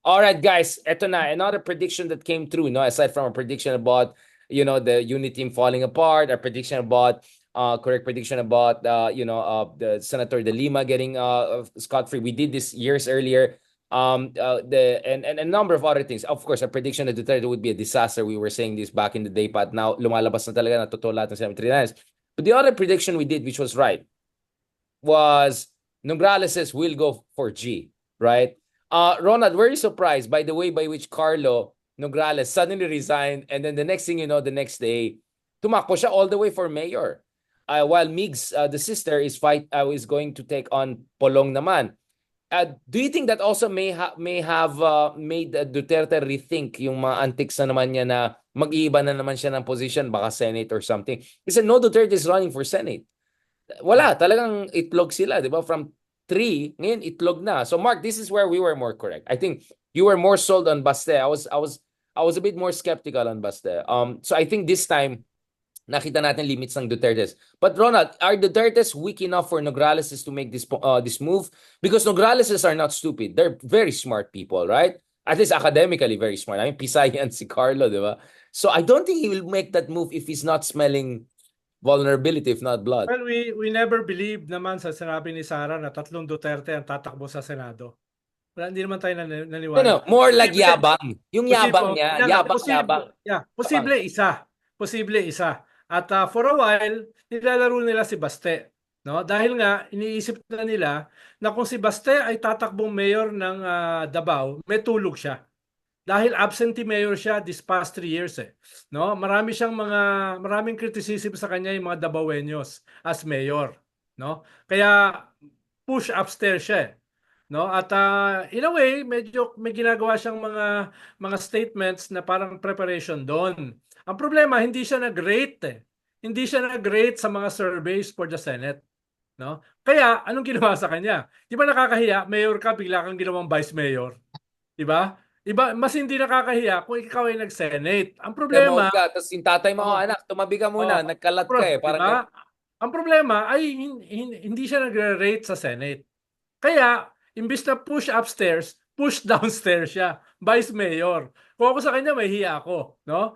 All right, guys, eto na. Another prediction that came true, no? Aside from a prediction about, the unit team falling apart, a prediction about, correct prediction about, the Senator De Lima getting scot-free. We did this years earlier. And a number of other things. Of course, a prediction that Duterte would be a disaster. We were saying this back in the day, but now lumalabas na talaga na totoo lahat ng 739. But the other prediction we did, which was right, was Nograles says will go for G, right? Ronald, very surprised by the way by which Carlo Nograles suddenly resigned, and then the next thing you know, the next day, tumakbo siya all the way for mayor. While Migs, the sister, is going to take on Polong naman. Do you think that also may have made Duterte rethink yung mga antics na naman niya na mag-iiba na naman siya ng position, baka Senate or something? Kasi no Duterte is running for Senate. Wala, talagang itlog sila, di ba? From 3, ngayon itlog na. So Mark, this is where we were more correct. I think you were more sold on Baste. I was a bit more skeptical on Baste. So I think this time nakita natin limits ng Duterte's. But Ronald, are Duterte's weak enough for Nograles to make this move? Because Nograles are not stupid. They're very smart people, right? At least academically very smart. I mean, Pisay yan si Carlo, di ba? So I don't think he will make that move if he's not smelling vulnerability, if not blood. Well, we never believed naman sa sinabi ni Sara na 3 Duterte ang tatakbo sa Senado. Wala, hindi naman tayo naniniwala. More like yabang. Yung yabang niya, Posible, yabang. posible isa. Posible isa. At for a while, nilalaro nila si Baste. No? Dahil nga, iniisip na nila na kung si Baste ay tatakbong mayor ng Davao, may tulog siya. Dahil absentee mayor siya this past 3 years no? Maraming criticism sa kanya yung mga Davaoenos as mayor, no? Kaya push upstairs siya no? At in a way, medyo may ginagawa siyang mga statements na parang preparation doon. Ang problema, hindi siya nag-rate Hindi siya nag-rate sa mga surveys for the Senate, no? Kaya anong ginawa sa kanya? 'Di ba nakakahiya, mayor ka bigla kang ginawang vice mayor? 'Di ba? Mas hindi nakakahiya kung ikaw ay nag-Senate. Ang problema, Demote ka, tapos yung tatay mo, anak, tumabi ka muna, nagkalat ka eh. Parang diba? Ang problema ay hindi siya nagre-rate sa Senate. Kaya, imbis na push upstairs, push downstairs siya. Vice Mayor. Kung ako sa kanya, may hiya ako. No?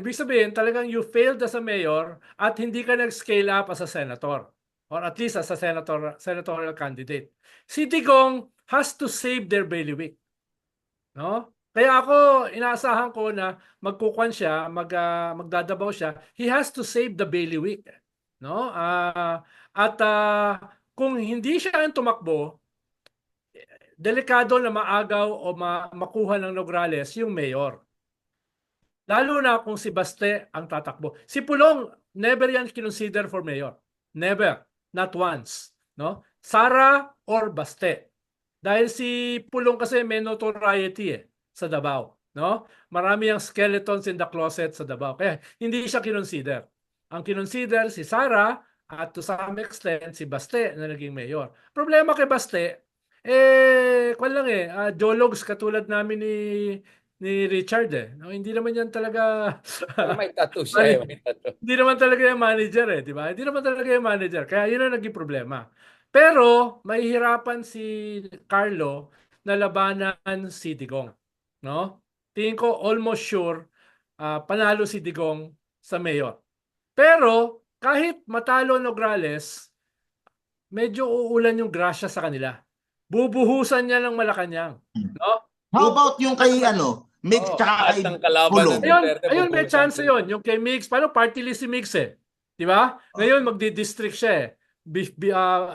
Ibig sabihin, talagang you failed as a mayor at hindi ka nag-scale up as a senator. Or at least as a senatorial candidate. Si Digong has to save their bailiwick. No? Kaya ako inaasahan ko na magkukuan siya, magdadabaw siya. He has to save the bailiwick, no? Kung hindi siya ang tumakbo, delikado na maagaw o makuha ng Nograles yung mayor. Lalo na kung si Baste ang tatakbo. Si Pulong, never yan kinonsider for mayor. Never. Not once. No? Sara or Baste. Dahil si Pulong kasi may notoriety sa Davao, no? Marami ang skeletons in the closet sa Davao. Kaya hindi siya kinonsider. Ang kinonsider si Sara at to some extent si Baste na naging mayor. Problema kay Baste, kwan lang geologs katulad namin ni Richard no? Hindi naman yan talaga may tattoo siya may tattoo. Hindi naman talaga yung manager di ba? Hindi naman talaga yung manager. Kaya yun ang naging problema. Pero mahihirapan si Carlo na labanan si Digong, no? Tingin ko almost sure panalo si Digong sa mayor. Pero kahit matalo Nograles, medyo uulan yung grasya sa kanila. Bubuhusan niya ng Malacanang, no? How about yung kay Mix tsaka kay Pulong? Ayun, may chance yun. Yung kay Mix, paano party list si Mix Di ba? Ngayon magdi-district siya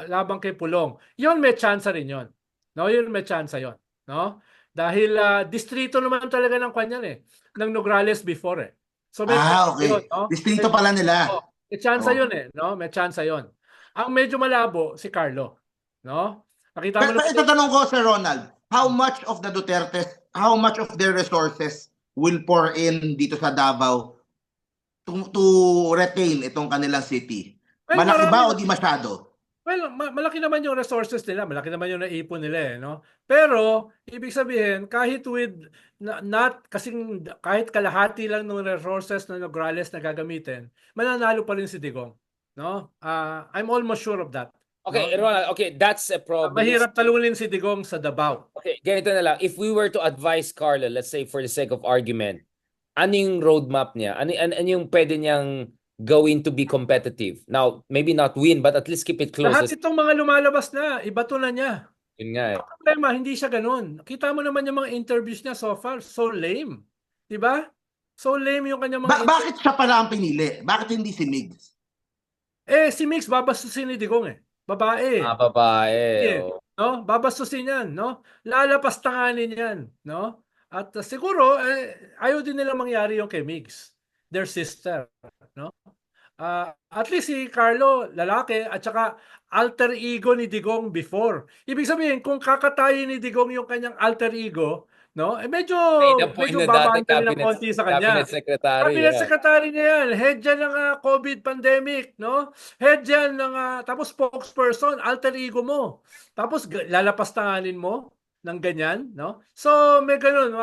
labang kay Pulong. Yun may chance rin yun. No, yun may chance yun, no? Dahil distrito naman talaga ng kanyan ng Nograles before So may okay. Yun, no? Distrito pala nila. May chance yun no? May chance yun. Ang medyo malabo si Carlo, no? Nakita mo pero ito tanong ko, Sir Ronald, how much of their resources will pour in dito sa Davao to retain itong kanilang city? Well, malaki ba o di masyado? Well, malaki naman yung resources nila, malaki naman yung naipon nila no? Pero ibig sabihin, kahit kahit kalahati lang ng resources ng Nograles na gagamitin, mananalo pa rin si Digong, no? I'm almost sure of that. Okay, no? Ronald, okay, that's a problem. Mahirap talunin si Digong sa Davao. Okay, ganito na lang. If we were to advise Carlo, let's say for the sake of argument, ano yung roadmap niya? Ano yung pwede niyang gawin to be competitive? Now, maybe not win, but at least keep it close. Lahat itong mga lumalabas na, ibato na niya. Yun nga eh. Ang problema, hindi siya ganun. Kita mo naman yung mga interviews niya so far, so lame. Diba? So lame yung kanyang mga Bakit siya pala ang pinili? Bakit hindi si Migs? si Mix babastusin ni Digong eh. Babae. Babae. Yeah. No? Babastusin yan, no? Lalapastanganin yan, no? At siguro ayaw din nila mangyari yung kay Migs, their sister, no? At least si Carlo, lalaki, at saka alter ego ni Digong before. Ibig sabihin, kung kakatayin ni Digong yung kanyang alter ego, no? Medyo Na babaan dati kami ng konti sa kanya. cabinet secretary. Cabinet secretary niya yan. Head dyan ng COVID pandemic, no? Head dyan ng, tapos spokesperson, alter ego mo. Tapos lalapastanganin mo ng ganyan, no? So, may ganun,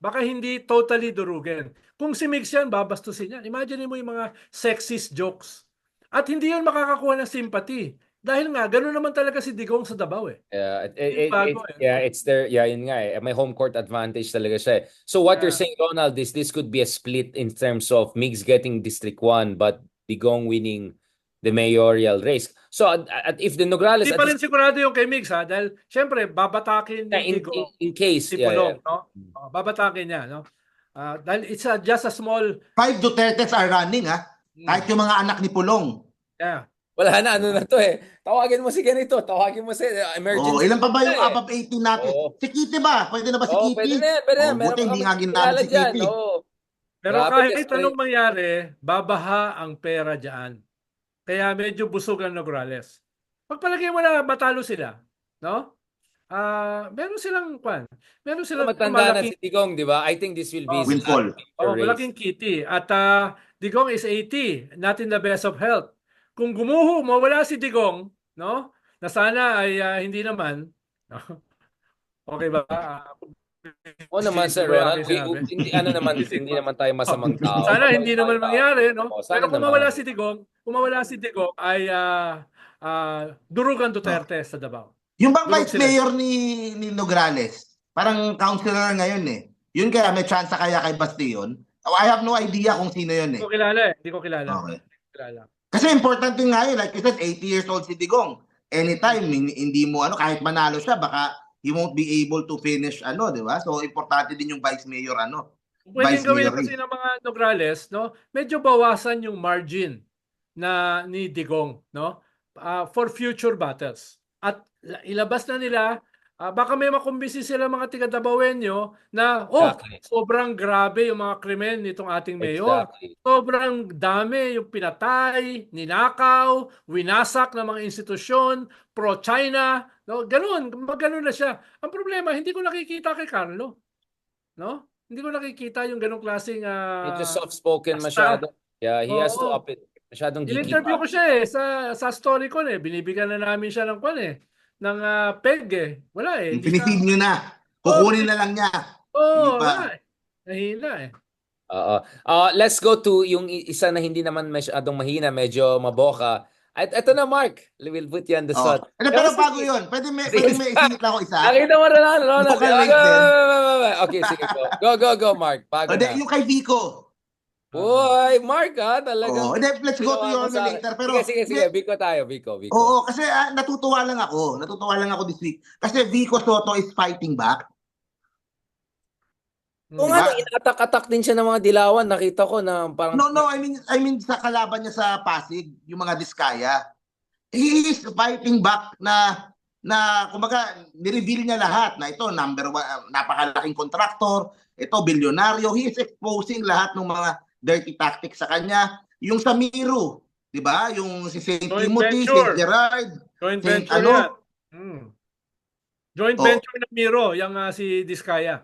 baka hindi totally durugin. Kung si Mix yan, babastusin yan. Imagine mo yung mga sexist jokes. At hindi yun makakakuha ng sympathy. Dahil nga, gano'n naman talaga si Digong sa Davao eh. It's there. Yeah, yun nga eh. May home court advantage talaga siya eh. So what you're saying, Ronald, is this could be a split in terms of Migs getting District 1 but Digong winning the mayoral race. So if the Nograles... Hindi pa rin sigurado yung kay Migs ha, dahil syempre babatakin ni Digong in case, si Pulong, no? Babatakin niya, no? Dahil it's just a small... 5 Dutertes are running ha. Kahit yung mga anak ni Pulong. Yeah. Wala na, ano na to eh. Tawagin mo si ganito, tawagin mo si emergency. Ilan pa ba yung above 18 natin? Si Kitty ba? Pwede na ba si Kitty? Pwede na. Buti hindi nga ginamit si Kitty. Pero kahit anong mangyari, babaha ang pera dyan. Kaya medyo busog ang Nograles. Pagpalagay mo na matalo sila, no? Meron silang matanda na si Digong, di ba? I think this will be windfall. Malaking kitty. At Digong is 80, not in the best of health. Kung mawala si Digong, no? Na sana ay hindi naman. No? Okay ba? Naman Sir Ronald, hindi naman tayo masamang tao. Sana hindi naman mangyari, no? Pero kung mawala si Digong ay durugan Duterte sa Davao. Yung bang vice mayor ni Nograles, parang councilor ngayon eh. Yun kaya may chance kaya kay Bastion? I have no idea kung sino yun eh. Hindi ko kilala. Okay. Kasi important din nga yun, like you said, 80 years old si Digong. Anytime, hindi mo kahit manalo siya, baka he won't be able to finish di ba? So importante din yung vice mayor Pwede gawin kasi ng mga Nograles, no? Medyo bawasan yung margin ni Digong, no? For future battles. At ilabas na nila, baka may makumbisi sila mga tiga-Dabawenyo na sobrang grabe yung mga krimen nitong ating mayor. Exactly. Sobrang dami yung pinatay, ninakaw, winasak ng mga institusyon, pro-China, no? Ganun na siya. Ang problema, hindi ko nakikita kay Carlo. No? Hindi ko nakikita yung ganung klaseng medyo soft-spoken masyado. Yeah, he has to up it. Masyadong geeky. In-interview ko siya sa story ko binibigyan na namin siya ng ng peg Wala Pinifeed nyo na. Kukunin na lang niya. Nahina let's go to yung isa na hindi naman masyadong mahina, medyo maboka. At ito na, Mark. We'll put you on the spot. Pero bago yun, pwede may isingit lang ako isa. Nakita mo Ronald. Okay, sige po. Go, Mark. Bago na. Yung kay Vico. Boy, Mark talaga. Let's go to your later. Pero sige, Vico tayo, Vico. Oo, kasi natutuwa lang ako this week. Kasi Vico Soto is fighting back. Oo nga, inatak-atak din siya ng mga dilawan. Nakita ko na parang... No, I mean sa kalaban niya sa Pasig, yung mga Diskaya. He is fighting back na kumbaga, nireveal niya lahat na ito, number 1, napakalaking kontraktor, ito, bilyonaryo. He is exposing lahat ng mga dirty tactics sa kanya. Yung sa Miro, di ba? Yung si St. Timothy, St. Gerard. Joint venture Joint venture ng Miro, yung si Diskaya.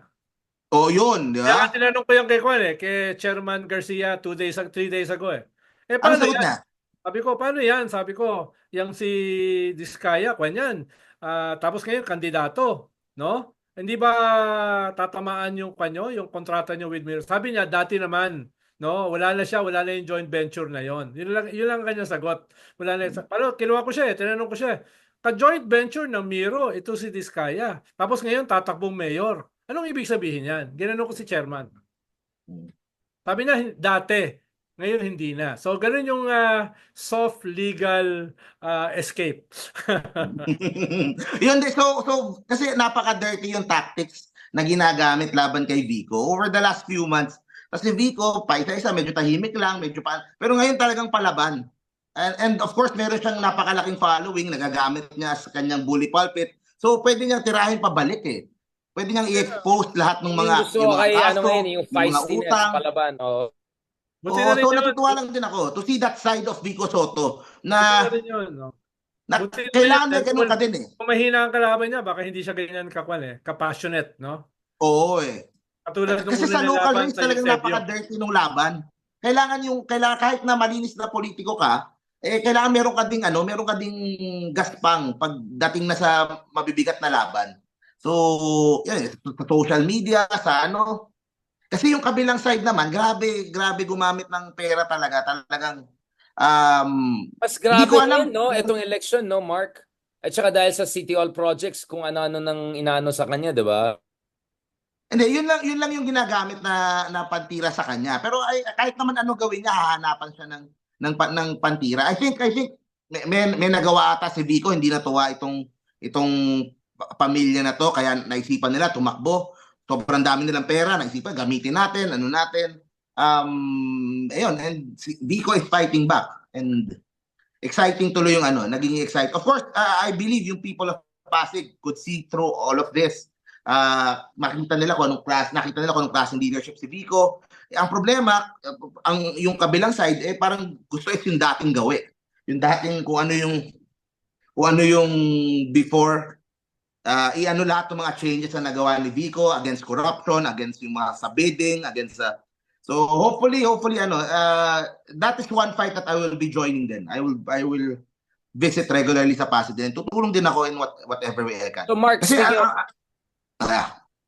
Yun, di ba? Kaya tinanong ko yung kay Chairman Garcia 3 days ago Ano sagot niya? Sabi ko, paano yan? Sabi ko, yung si Diskaya, yan. Tapos ngayon, kandidato, no? Hindi ba tatamaan yung kontrata niyo with Miro? Sabi niya, dati naman, no? Wala na siya, wala na yung joint venture na yon. Yun lang ang kanyang sagot. Wala na. Pero kinuha ko siya, tinanong ko siya. Ka-joint venture ng Miro, ito si Diskaya. Tapos ngayon tatakbong mayor. Anong ibig sabihin yan? Ginanong ko si chairman. Sabi niya dati, ngayon hindi na. So ganun yung soft legal escape. Yun, so kasi napaka-dirty yung tactics na ginagamit laban kay Vico over the last few months. Kasi Vico, pa isa-isa, medyo tahimik lang, pero ngayon talagang palaban. And of course, meron siyang napakalaking following, nagagamit niya sa kanyang bully pulpit. So pwede niyang tirahin pabalik eh. Pwede niyang i-expose lahat ng mga, Gusto kay kaso, yung mga feistiness, utang. palaban. Oh. Buti na rin So yun. natutuwa lang din ako to see that side of Vico Soto Buti na, na rin yun, no? Buti na kailangan yun, na ganun ka din eh. Kung mahina ang kalaban niya, baka hindi siya ganyan kapassionate, no? Oo eh. Katulad nung Kasi una sa na local laban race sa talagang Eusebio. napaka-dirty nung laban. Kailangan kahit na malinis na politiko ka, kailangan meron ka ding gaspang pagdating na sa mabibigat na laban. So, yan, sa social media, sa ano. Kasi yung kabilang side naman, grabe gumamit ng pera talagang Mas hindi grabe ko alam. rin, no? Itong election, no, Mark? At saka dahil sa City Hall projects, kung ano-ano nang inaano sa kanya, di ba? Hindi, yun lang yung ginagamit na pantira sa kanya. Pero kahit naman ano gawin niya, hahanapan siya ng pantira. I think may nagawa ata si Vico, hindi natuwa itong pamilya na to, kaya naisipan nila tumakbo. Sobrang dami nilang pera, naisipan gamitin natin, ano natin. Ayun, and Vico is fighting back, and exciting tuloy yung naging exciting. Of course, I believe yung people of Pasig could see through all of this. Nakita nila kung anong klaseng leadership si Vico. Ang problema, yung kabilang side, parang gusto yung dating gawi. Yung dating kung ano yung before, lahat ng mga changes na nagawa ni Vico against corruption, against yung mga sa bidding, so hopefully that is one fight that I will be joining then. I will visit regularly sa Pasig din. Tutulong din ako in whatever way I can. So Mark, Kasi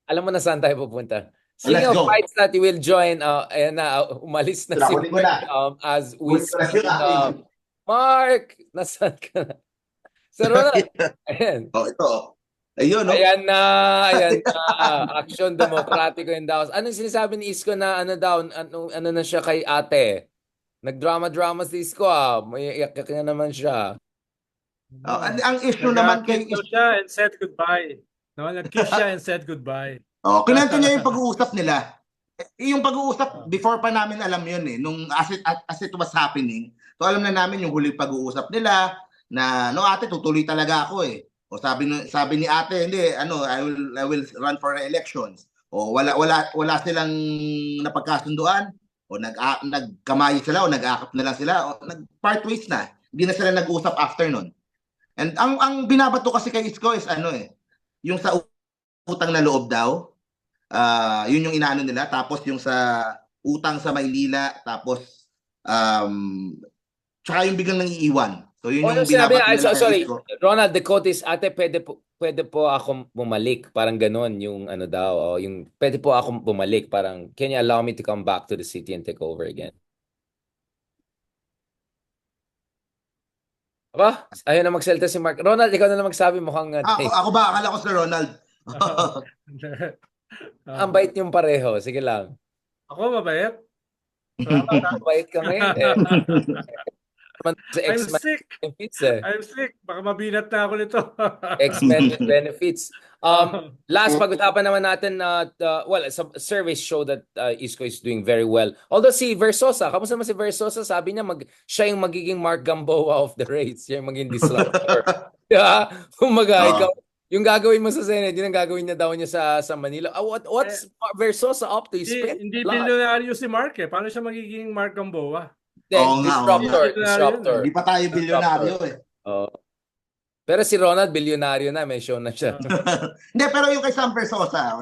alam mo na saan tayo pupunta. Speaking of fights that you will join, ayan na, umalis na si Mark as we speak. Mark, nasaan ka na? Sir Ronald, ayan. Ito. Ayun, no? Ayan na. Action Demokratiko in Davos. Anong sinasabi ni Isko na ano na siya kay ate? Nagdrama-drama si Isko May iyak na naman siya. Ang issue naman kay Isko siya and said goodbye. No, nag-kiss siya and said goodbye. Kinento niya yung pag-uusap nila. Yung pag-uusap, before pa namin alam yun nung as it was happening. So alam na namin yung huli pag-uusap nila na, no ate, tutuloy talaga ako O sabi ni ate, hindi, I will run for elections. O wala silang napagkasunduan, o nagkamay sila, o nag-aakap na lang sila, o nag-part ways na. Hindi na sila nag-usap after nun. And ang binabato kasi kay Isko is yung sa utang na loob daw, yun yung inaano nila, tapos yung sa utang sa Maynila, tapos tsaka yung biglang nangiiwan. So yun yung binabato nila kay Isko. Ronald, the quote is, ate, pwede po ako bumalik, parang ganon yung daw, yung pwede po ako bumalik, parang can you allow me to come back to the city and take over again? Aba, ayun na magsalita si Mark. Ronald, ikaw na lang magsabi, mukhang ako ba? Akala ko si Ronald. Ang bait niyong pareho. Sige lang. Ako mabait? Ang bait ka ngayon I'm sick. Benefits, I'm sick. Baka mabinat na ako nito. X-Men benefits. Last, pag-usapan naman natin some surveys show that Isko is doing very well. Although si Versosa, kamusta naman si Versosa? Sabi niya siya yung magiging Mark Gamboa of the race. Siya yung magiging disruptor. Ikaw, yung gagawin mo sa Senate, yun ang gagawin niya daw niya sa Manila. What's Versosa up to? Hindi bilyonaryo si Mark Paano siya magiging Mark Gamboa? Disruptor. Hindi pa tayo bilyonaryo Pero si Ronald, bilyonaryo na. May show na siya. Hindi, pero yung kay Sam Versosa,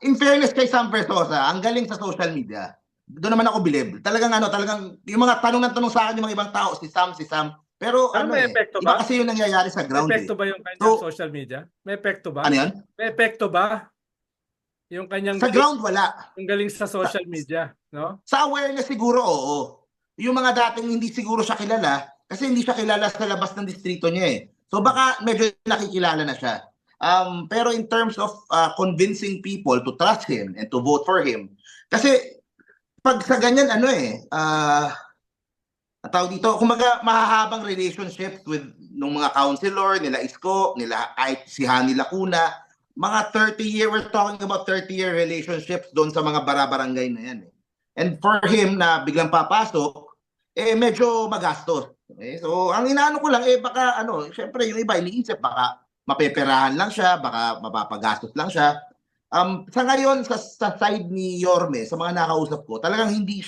in fairness kay Sam Versosa, ang galing sa social media. Doon naman ako believe. Talagang yung mga tanong sa akin yung mga ibang tao, si Sam. Pero may epekto ba? Iba kasi yung nangyayari sa ground. May epekto ba yung kanyang social media? May epekto ba? Ano yan? May epekto ba? Yung kanyang sa ground, wala. Yung galing sa social media. no? Sa awareness siguro, oo. Yung mga dating hindi siguro siya kilala, kasi hindi siya kilala sa labas ng distrito niya eh. So baka medyo nakikilala na siya. Pero in terms of convincing people to trust him and to vote for him, kasi pag sa ganyan, tawag dito, kumbaga mahahabang relationships with nung mga councilor, nila Isko, nila kahit si Hani Lacuna, mga 30-year, we're talking about 30-year relationships doon sa mga barabarangay na yan. And for him na biglang papasok, medyo magastos. Okay? So, ang inaano ko lang, baka, syempre yung iba iniisip, baka mapeperahan lang siya, baka mapapagastos lang siya. Sa ngayon, sa side ni Yorme, sa mga nakausap ko, talagang hindi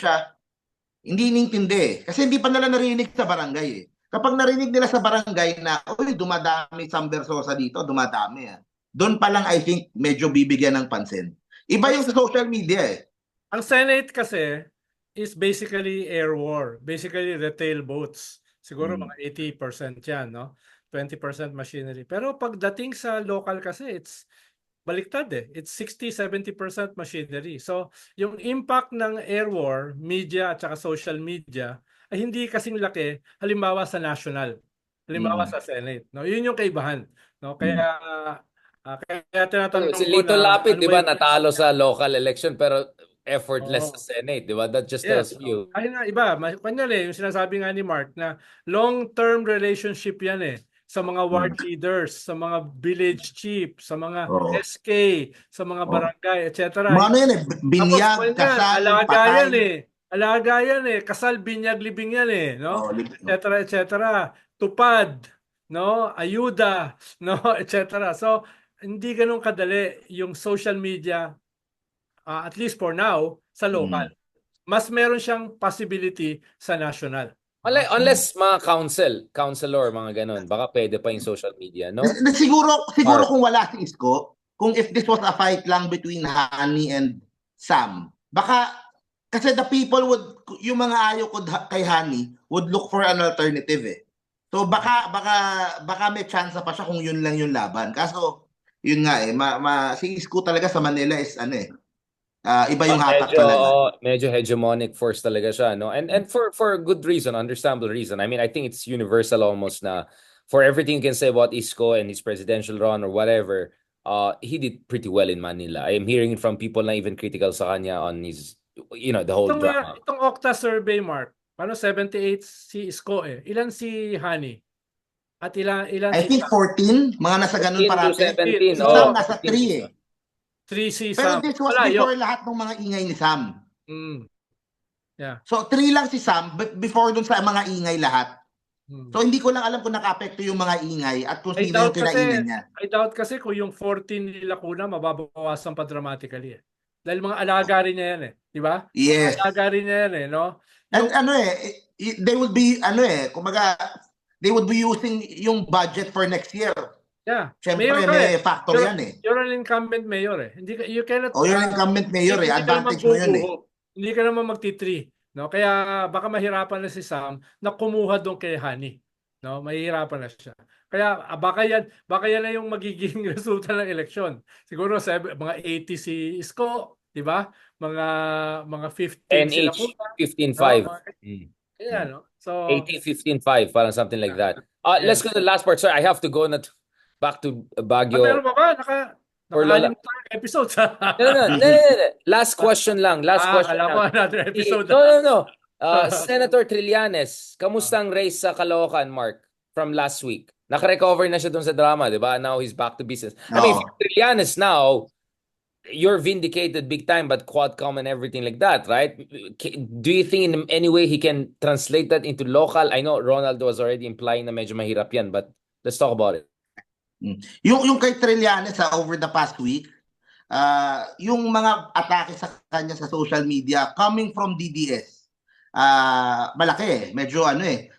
inintindi. Kasi hindi pa nila narinig sa barangay eh. Kapag narinig nila sa barangay na, uy, dumadami Sam Versosa dito, dumadami. Doon pa lang, I think, medyo bibigyan ng pansin. Iba yung sa social media eh. Ang Senate kasi is basically air war. Basically retail votes. Siguro mga 80% yan, no? 20% machinery. Pero pagdating sa local kasi, it's baliktad eh. It's 60-70% machinery. So, yung impact ng air war, media at saka social media, ay hindi kasing laki, halimbawa sa national, halimbawa sa Senate. No? Yun yung kaibahan. No? Kaya tinatanong Si ko Lito na, Lapid, ano di ba ba, yung natalo sa local election pero effortless sa Oo. Senate, di ba? That just Yes. tells you. Kahit nga iba, kunyari, yung sinasabi nga ni Mark na long-term relationship yan eh sa mga ward leaders, sa mga village chief, sa mga Oo. SK, sa mga Oo. barangay, etc. Mga ano yan eh, Tapos binyag, yan, kasal, alaga patay. yan eh. Alaga yan eh. Kasal, binyag, libing yan eh. No? Oh, Etc. etc. Tupad, no? Ayuda, no? Etc. So, hindi ganun kadali yung social media, at least for now, sa local. Mas meron siyang possibility sa national. Unless mga counselor, mga ganun, baka pwede pa yung social media, no? Siguro Mark. kung wala si Isko, kung if this was a fight lang between Hani and Sam, baka kasi the people yung mga ayaw ko kay Hani would look for an alternative eh. So baka may chance pa siya kung yun lang yung laban. Kaso yun nga si Isko talaga sa Manila is iba yung hatak talaga. Medyo hegemonic force talaga siya, no? And for good reason, understandable reason. I mean, I think it's universal almost na for everything you can say about Isko and his presidential run or whatever, he did pretty well in Manila. I am hearing it from people na even critical sa kanya on his, the whole drama. Itong Okta survey, Mark, 78 si Isko eh. Ilan si Hani? At ilan I think 14, mga nasa ganun 14 to parati. 17. Si Sam nasa 3 eh. 3 si Pero Sam. this was before lahat ng mga ingay ni Sam. Yeah. So 3 lang si Sam before dun sa mga ingay lahat. So hindi ko lang alam kung naka-apekto yung mga ingay at kung sino yung kinaingay niya. I doubt kasi kung yung 14 nila Lacuna mababawasan pa dramatically eh. Dahil mga alaga rin niya yan eh. Di ba? Yes. Alaga rin niya yan eh. No? And they would be, kumbaga, they would be using yung budget for next year. Yeah. Siyempre, may factor yan eh. You're an incumbent mayor eh. You cannot, you're an incumbent mayor eh. Advantage mo yun eh. Hindi ka naman magti-3. No? Kaya baka mahirapan na si Sam na kumuha doon kay Hani. No? Mahihirapan na siya. Kaya baka yan na yung magiging resulta ng eleksyon. Siguro mga 80 si Isko, di ba? Mga 15 sila po. 15-5. Yeah, no? So 80-15-5, parang something like that. Let's go to the last part. Sorry, I have to go back to Baguio. Meron ba ba? Naka-alim tayo episodes. No. Last question lang. Alam ko another episode. No. Senator Trillanes, kamusta ang race sa Caloocan, Mark, from last week? Naka-recover na siya dun sa drama, di ba? Now he's back to business. I mean, Trillanes now, you're vindicated big time, but Quadcom and everything like that, right? Do you think in any way he can translate that into local? I know Ronald was already implying na medyo mahirap yan, but let's talk about it. Yung kay Trillanes over the past week, yung mga atake sa kanya sa social media coming from DDS, malaki eh. Medyo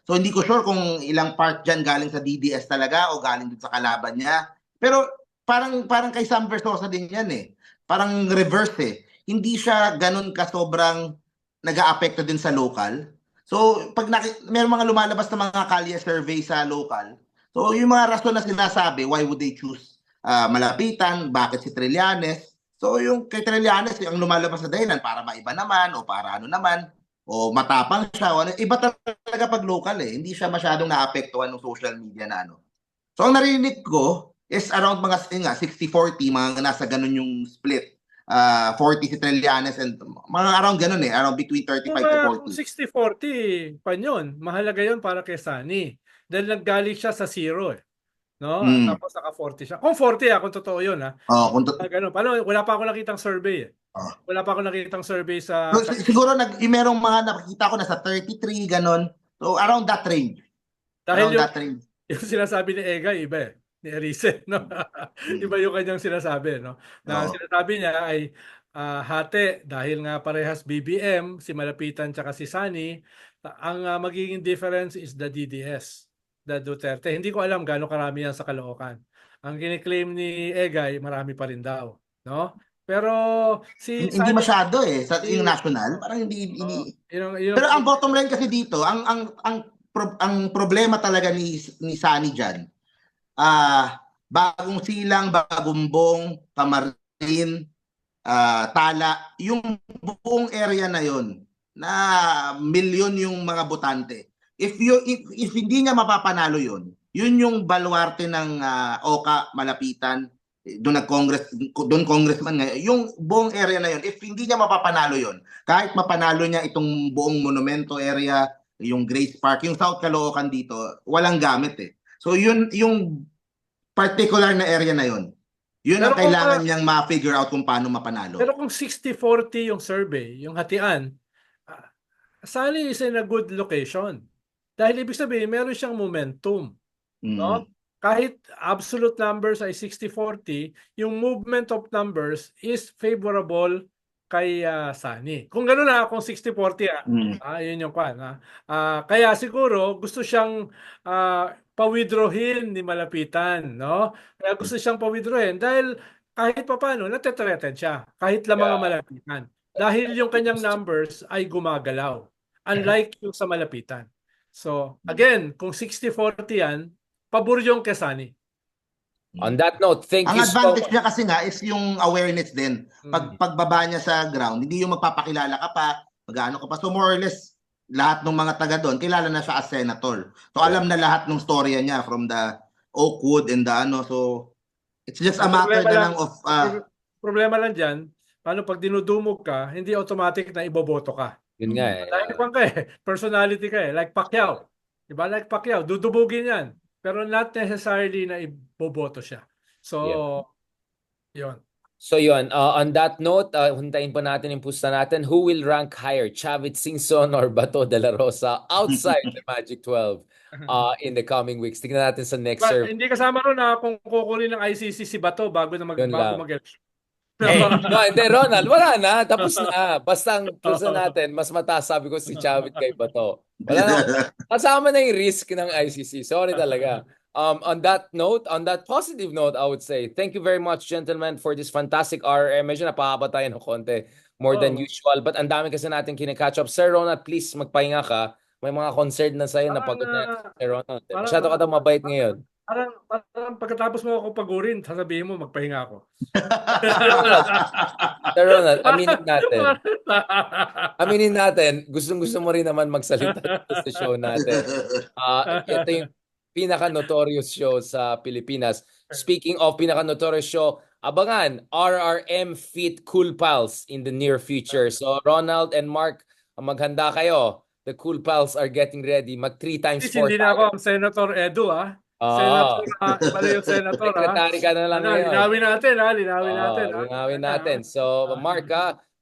So hindi ko sure kung ilang part dyan galing sa DDS talaga o galing dun sa kalaban niya. Pero parang kay Sam Versosa din yan eh. Parang reverse eh. Hindi siya ganun ka sobrang nag-aapekto din sa local. So pag may mga lumalabas na mga kalye survey sa local, so yung mga rason na sinasabi, why would they choose malapitan, bakit si Trillanes? So yung kay Trillanes, ang lumalabas na dahilan para maiba naman o para ano naman o matapang siya o ano, iba talaga pag local eh. Hindi siya masyadong naapektuhan ng social media na ano. So ang narinig ko is around mga yun nga 60-40, mga nasa ganun yung split. 40 si Trillanes and mga around ganun eh, around between 35 to Kung 40. 60-40 pa yun, mahalaga yun para kay Sunny. Dahil naggaling siya sa 0 eh. No? Mm. Tapos naka 40 siya. Kung 40 kung totoo yun ha. Kung Ganun. Paano, wala pa ako nakitang survey eh. oh. Wala pa ako nakitang survey sa So, siguro yung merong mga nakikita ko nasa 33 ganun. So around that range. dahil Around yung, that range. yung sinasabi ni Ega iba eh. Ni Erice, no? Iba yung kanyang sinasabi, no? Na Oo. sinasabi niya ay hati dahil nga parehas BBM, si Malapitan tsaka si Sani, ang magiging difference is the DDS, the Duterte. Hindi ko alam gaano karami yan sa Caloocan. Ang kiniklaim ni Egay, marami pa rin daw, no? Pero si Hindi Sani, masyado eh sa yung national, parang hindi. Pero ang bottom line kasi dito, ang problema talaga ni Sani diyan. Bagong Silang, Bagumbong, Camarin, Tala, yung buong area na yon na milyon yung mga botante. If hindi niya mapapanalo yun yung baluarte ng Oka, Malapitan, doon congressman ngayon, yung buong area na yun, if hindi niya mapapanalo yun, kahit mapanalo niya itong buong monumento area, yung Grace Park, yung South Caloocan dito, walang gamit eh. So yun, yung particular na area na yun, yun ang kailangan niyang ma-figure out kung paano mapanalo. Pero kung 60-40 yung survey, yung hatian, Sani is in a good location. Dahil ibig sabihin, meron siyang momentum. No? Kahit absolute numbers ay 60-40, yung movement of numbers is favorable kay Sani. Kung gano'n na, kung 60-40, yun yung kwan. Kaya siguro gusto siyang pa-withdrawin ni Malapitan. No? Kaya gusto siyang pa-withdrawin dahil kahit pa paano, natetreten siya. Kahit lamang ang Malapitan. Dahil yung kanyang numbers ay gumagalaw. Unlike yung sa Malapitan. So, again, kung 60-40 yan, pabor yung kay Sani. On that note, thank you so much. Ang advantage niya kasi nga is yung awareness din. Pagbaba niya sa ground, hindi yung magpapakilala ka pa, mag-ano ka pa. So more or less, lahat ng mga taga doon, kilala na siya as senator. So alam na lahat ng storya niya from the Oakwood and the ano. So it's just a matter na lang of... Problema lang dyan, paano pag dinudumog ka, hindi automatic na iboboto ka. Yun nga eh. Personality ka eh. Like Pacquiao. Diba? Like Pacquiao, dudubugin yan. Pero not necessarily na iboboto siya. So, yun. So yun, on that note, huntayin pa natin yung pusta natin. Who will rank higher, Chavit Singson or Bato de la Rosa outside the Magic 12 in the coming weeks? Tingnan natin sa next survey. Hindi kasama ron na kung kukunin ng ICC si Bato bago mag-election. No, hindi, Ronald, wala na. Tapos na. Basta ang pusta natin, mas mataas sabi ko si Chavit kay Bato. Wala na. Kasama na yung risk ng ICC. Sorry talaga. On that note, on that positive note, I would say, thank you very much, gentlemen, for this fantastic RRM. Medyo napahaba tayo ng konti, more than usual. But ang dami kasi natin kine-catch up. Sir Ronald, please, magpahinga ka. May mga concern na sa'yo na pagod na. Sir Ronald, masyado ka daw mabait ngayon. Parang pagkatapos mo ako pagurin, sasabihin mo, magpahinga ako. Sir Ronald, aminin natin, gustong-gusto mo rin naman magsalita sa show natin. Ito yung pinaka-notorious show sa Pilipinas. Speaking of pinaka-notorious show, abangan, RRM Fit Cool Pals in the near future. So Ronald and Mark, maghanda kayo. The Cool Pals are getting ready. Mag 3 times 4 Hindi na ako ang Senator Edu, Senator, pala yung Senator, Secretary ka na lang ngayon. Linawin natin. So, Mark,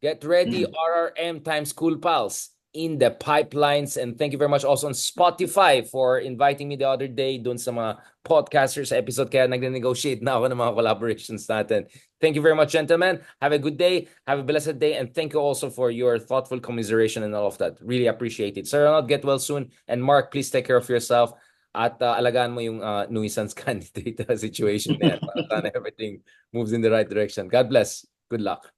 get ready. RRM times Cool Pals in the pipelines. And thank you very much also on Spotify for inviting me the other day dun sa mga podcasters sa episode. Kaya nag-negotiate na ako ng mga collaborations natin. Thank you very much, gentlemen. Have a good day. Have a blessed day. And thank you also for your thoughtful commiseration and all of that. Really appreciate it. Sir Ronald, get well soon. And Mark, please take care of yourself. At alagaan mo yung nuisance candidate situation na yan para everything moves in the right direction. God bless. Good luck.